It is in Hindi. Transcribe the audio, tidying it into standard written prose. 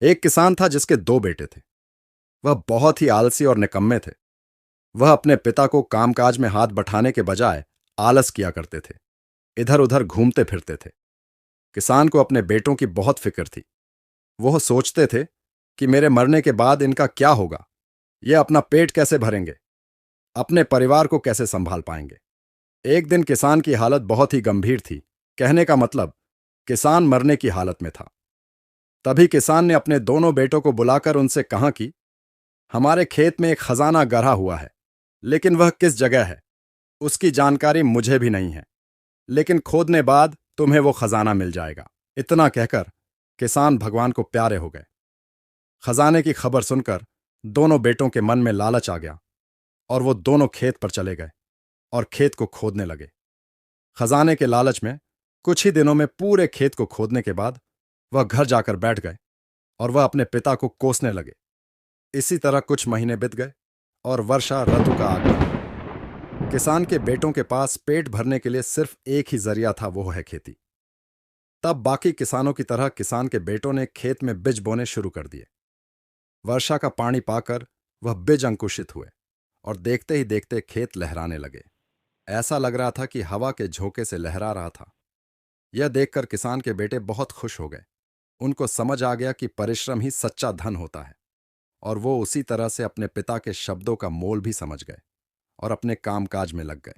एक किसान था जिसके दो बेटे थे। वह बहुत ही आलसी और निकम्मे थे। वह अपने पिता को कामकाज में हाथ बटाने के बजाय आलस किया करते थे। इधर उधर घूमते फिरते थे। किसान को अपने बेटों की बहुत फिक्र थी। वह सोचते थे कि मेरे मरने के बाद इनका क्या होगा। ये अपना पेट कैसे भरेंगे, अपने परिवार को कैसे संभाल पाएंगे। एक दिन किसान की हालत बहुत ही गंभीर थी। कहने का मतलब, किसान मरने की हालत में था। तभी किसान ने अपने दोनों बेटों को बुलाकर उनसे कहा कि हमारे खेत में एक खजाना गढ़ा हुआ है, लेकिन वह किस जगह है उसकी जानकारी मुझे भी नहीं है। लेकिन खोदने बाद तुम्हें वो खजाना मिल जाएगा। इतना कहकर किसान भगवान को प्यारे हो गए। खजाने की खबर सुनकर दोनों बेटों के मन में लालच आ गया और वो दोनों खेत पर चले गए और खेत को खोदने लगे। खजाने के लालच में कुछ ही दिनों में पूरे खेत को खोदने के बाद वह घर जाकर बैठ गए और वह अपने पिता को कोसने लगे। इसी तरह कुछ महीने बीत गए और वर्षा ऋतु का आगमन। किसान के बेटों के पास पेट भरने के लिए सिर्फ एक ही जरिया था, वो है खेती। तब बाकी किसानों की तरह किसान के बेटों ने खेत में बीज बोने शुरू कर दिए। वर्षा का पानी पाकर वह बीज अंकुशित हुए और देखते ही देखते खेत लहराने लगे। ऐसा लग रहा था कि हवा के झोंके से लहरा रहा था। यह देखकर किसान के बेटे बहुत खुश हो गए। उनको समझ आ गया कि परिश्रम ही सच्चा धन होता है, और वो उसी तरह से अपने पिता के शब्दों का मोल भी समझ गए और अपने कामकाज में लग गए।